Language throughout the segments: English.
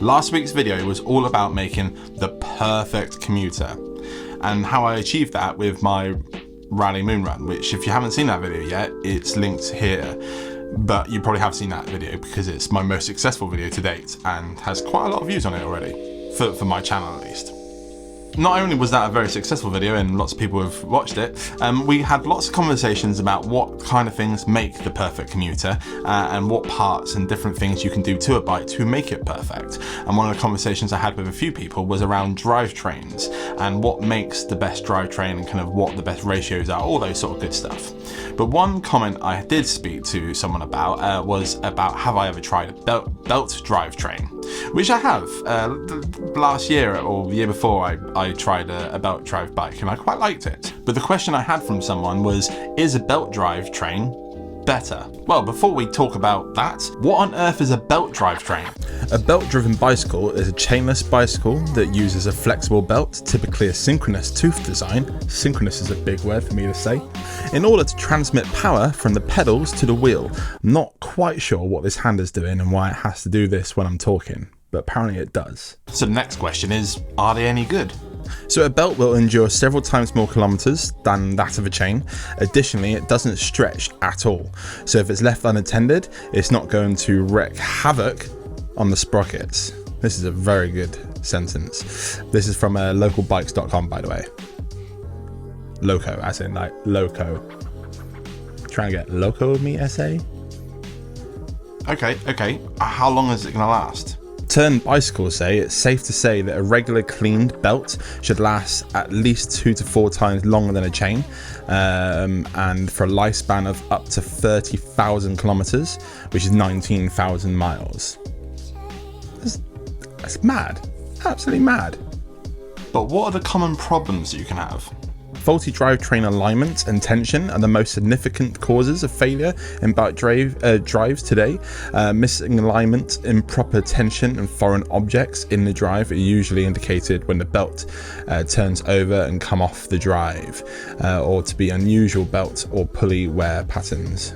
Last week's video was all about making the perfect commuter and how I achieved that with my Rally Moon Run, which if you haven't seen that video yet, it's linked here. But you probably have seen that video because it's my most successful video to date and has quite a lot of views on it already, for my channel at least. Not only was that a very successful video and lots of people have watched it, we had lots of conversations about what kind of things make the perfect commuter and what parts and different things you can do to a bike to make it perfect. And one of the conversations I had with a few people was around drivetrains and what makes the best drivetrain and kind of what the best ratios are, all those sort of good stuff. But one comment I did speak to someone about was about have I ever tried a belt drivetrain, which I have. Last year or the year before I tried a belt drive bike and I quite liked it. But the question I had from someone was, is a belt drive train better? Well, before we talk about that, what on earth is a belt drive train? A belt-driven bicycle is a chainless bicycle that uses a flexible belt, typically a synchronous tooth design. Synchronous is a big word for me to say. In order to transmit power from the pedals to the wheel. I'm not quite sure what this hand is doing and why it has to do this when I'm talking, but apparently it does. So the next question is, are they any good? So a belt will endure several times more kilometers than that of a chain. Additionally, it doesn't stretch at all. So if it's left unattended, it's not going to wreak havoc on the sprockets. This is a very good sentence. This is from localbikes.com, by the way. Loco, as in like loco. Trying to get loco with me, SA? Okay. How long is it going to last? Turned bicycles say it's safe to say that a regular cleaned belt should last at least 2 to 4 times longer than a chain, and for a lifespan of up to 30,000 kilometers, which is 19,000 miles. That's mad, absolutely mad. But what are the common problems you can have? Faulty drivetrain alignment and tension are the most significant causes of failure in bike drives today. Missing alignment, improper tension and foreign objects in the drive are usually indicated when the belt turns over and come off the drive, or to be unusual belt or pulley wear patterns,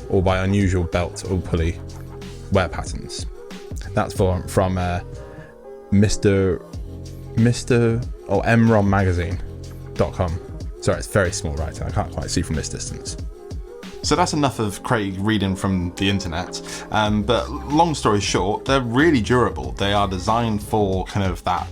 or by unusual belt or pulley wear patterns. That's from Mr. or MROM magazine. .com. Sorry, it's very small writing. I can't quite see from this distance. So that's enough of Craig reading from the internet. But long story short, they're really durable. They are designed for kind of that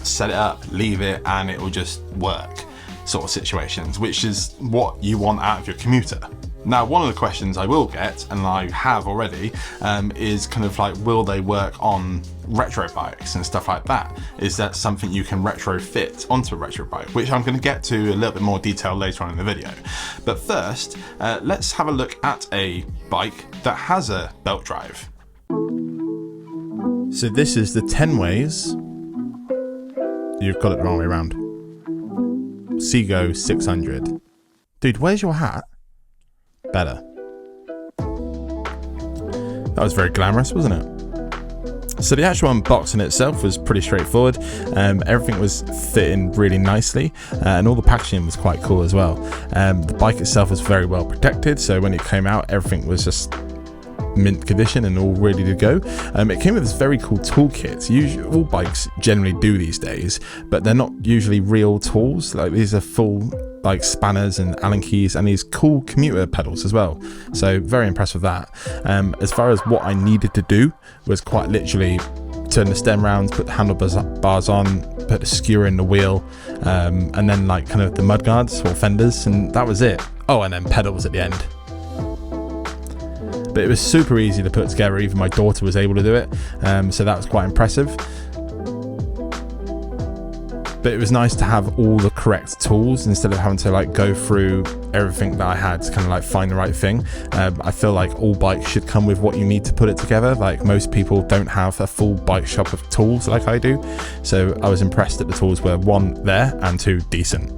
set it up, leave it, and it will just work sort of situations, which is what you want out of your commuter. Now, one of the questions I will get, and I have already, is kind of like, will they work on retro bikes and stuff like that? Is that something you can retrofit onto a retro bike? Which I'm going to get to a little bit more detail later on in the video. But first, let's have a look at a bike that has a belt drive. So this is the Tenways. You've got it the wrong way around. CGO600. Dude, where's your hat? Better. That was very glamorous, wasn't it? So the actual unboxing itself was pretty straightforward. Everything was fitting really nicely, and all the packaging was quite cool as well. The bike itself was very well protected, so when it came out, everything was just mint condition and all ready to go. It came with this very cool toolkit. Usually, all bikes generally do these days, but they're not usually real tools. Like these are full like spanners and Allen keys and these cool commuter pedals as well. So very impressed with that. As far as what I needed to do was quite literally turn the stem round, put the handlebars on, put the skewer in the wheel, and then like kind of the mudguards or fenders, and that was it. Oh, and then pedals at the end. But it was super easy to put together. Even my daughter was able to do it, so that was quite impressive. But it was nice to have all the correct tools instead of having to like go through everything that I had to kind of like find the right thing. I feel like all bikes should come with what you need to put it together. Like most people don't have a full bike shop of tools like I do. So I was impressed that the tools were 1 there and 2 decent.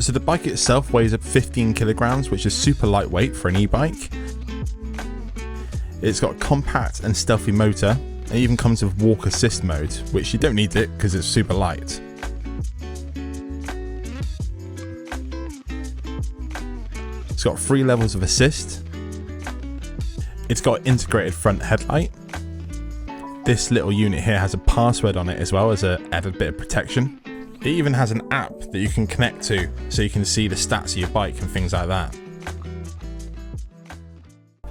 So the bike itself weighs up 15 kilograms, which is super lightweight for an e-bike. It's got a compact and stealthy motor. It even comes with walk assist mode, which you don't need it because it's super light. It's got 3 levels of assist. It's got integrated front headlight. This little unit here has a password on it as well as a bit of protection. It even has an app that you can connect to so you can see the stats of your bike and things like that.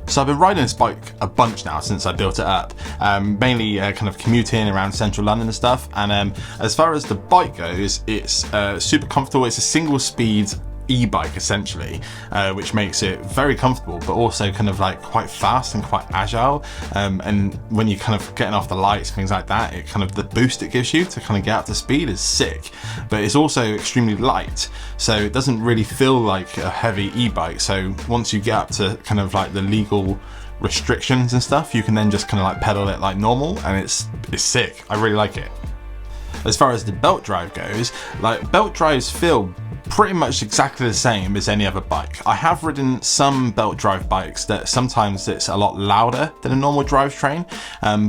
So I've been riding this bike a bunch now since I built it up, mainly kind of commuting around central London and stuff. And as far as the bike goes, it's super comfortable. It's a single speed e-bike essentially, which makes it very comfortable, but also kind of like quite fast and quite agile. And when you're kind of getting off the lights, things like that, it kind of, the boost it gives you to kind of get up to speed is sick. But it's also extremely light, so it doesn't really feel like a heavy e-bike. So once you get up to kind of like the legal restrictions and stuff, you can then just kind of like pedal it like normal, and it's sick. I really like it. As far as the belt drive goes, like belt drives feel pretty much exactly the same as any other bike. I have ridden some belt drive bikes that sometimes it's a lot louder than a normal drivetrain,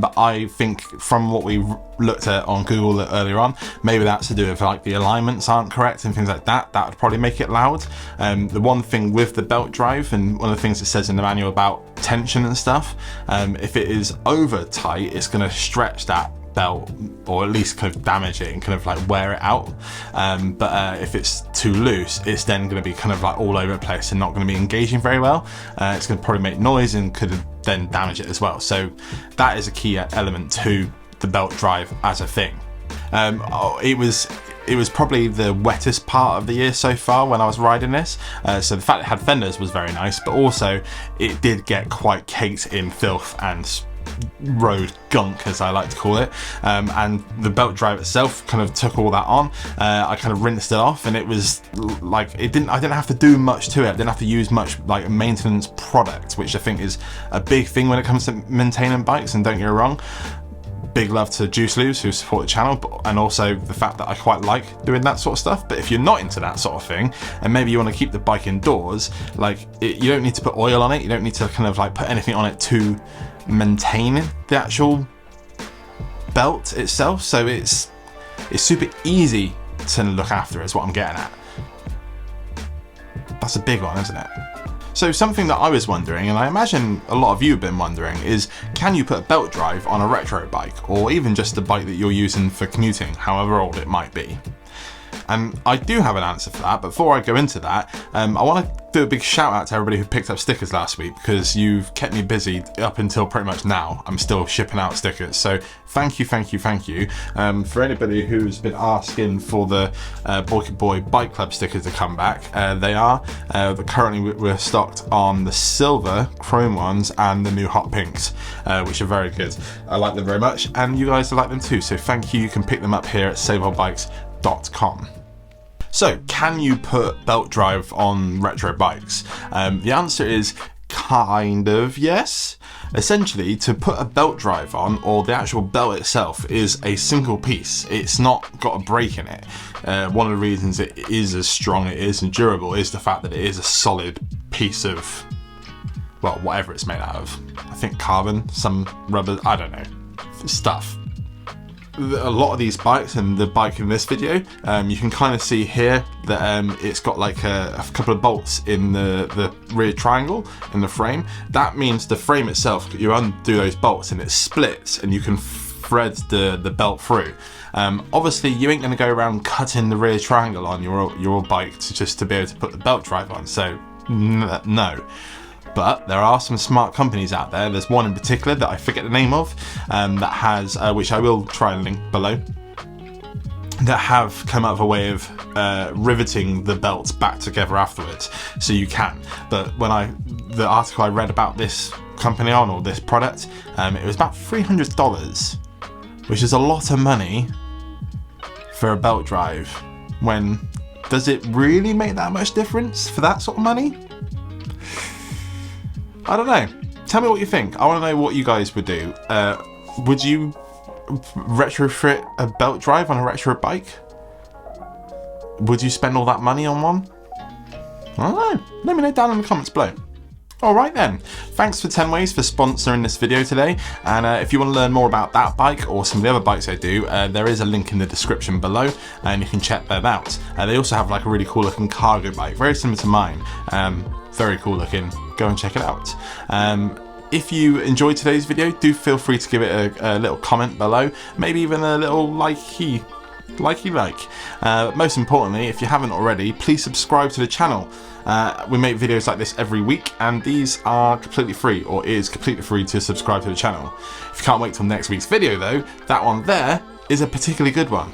but I think from what we looked at on Google earlier on, maybe that's to do with like the alignments aren't correct and things like that. That would probably make it loud. The one thing with the belt drive, and one of the things it says in the manual about tension and stuff, if it is over tight, it's going to stretch that belt, or at least kind of damage it and kind of like wear it out. But if it's too loose, it's then going to be kind of like all over the place and not going to be engaging very well. It's going to probably make noise and could then damage it as well. So that is a key element to the belt drive as a thing. It was probably the wettest part of the year so far when I was riding this. So the fact it had fenders was very nice, but also it did get quite caked in filth and road gunk, as I like to call it, and the belt drive itself kind of took all that on. I kind of rinsed it off, and it was like I didn't have to do much to it. I didn't have to use much like maintenance product, which I think is a big thing when it comes to maintaining bikes. And don't get me wrong, big love to Juice Loos who support the channel, and also the fact that I quite like doing that sort of stuff. But if you're not into that sort of thing, and maybe you want to keep the bike indoors, like you don't need to put oil on it, you don't need to kind of like put anything on it to maintain the actual belt itself. So it's super easy to look after, is what I'm getting at. That's a big one, isn't it? So something that I was wondering, and I imagine a lot of you have been wondering, is can you put a belt drive on a retro bike, or even just a bike that you're using for commuting, however old it might be? And I do have an answer for that, but before I go into that, I want to do a big shout out to everybody who picked up stickers last week, because you've kept me busy up until pretty much now. I'm still shipping out stickers, so thank you. For anybody who's been asking for the Boyka Boy Bike Club stickers to come back, they are. Currently we're stocked on the silver chrome ones and the new hot pinks, which are very good. I like them very much, and you guys like them too, so thank you. You can pick them up here at saveoldbikes.com. So, can you put belt drive on retro bikes? The answer is kind of yes. Essentially, to put a belt drive on, or the actual belt itself, is a single piece. It's not got a break in it. One of the reasons it is as strong it is and durable is the fact that it is a solid piece of, well, whatever it's made out of. I think carbon, some rubber, I don't know, stuff. A lot of these bikes, and the bike in this video, you can kind of see here that it's got like a couple of bolts in the rear triangle in the frame. That means the frame itself, you undo those bolts and it splits and you can thread the belt through. Obviously you ain't going to go around cutting the rear triangle on your bike to be able to put the belt drive on, so no. But there are some smart companies out there. There's one in particular that I forget the name of, that has, which I will try and link below, that have come up with a way of riveting the belts back together afterwards, so you can. But the article I read about this company or this product, it was about $300, which is a lot of money for a belt drive. When does it really make that much difference for that sort of money? I don't know. Tell me what you think. I want to know what you guys would do. Would you retrofit a belt drive on a retro bike? Would you spend all that money on one? I don't know. Let me know down in the comments below. Alright then, thanks for Tenways for sponsoring this video today, and if you want to learn more about that bike or some of the other bikes I do, there is a link in the description below and you can check them out. They also have like a really cool looking cargo bike, very similar to mine, very cool looking, go and check it out. if you enjoyed today's video, do feel free to give it a little comment below, maybe even a little likey. Most importantly, if you haven't already, please subscribe to the channel. We make videos like this every week, and these are completely free, or is completely free to subscribe to the channel. If you can't wait till next week's video though, that one there is a particularly good one.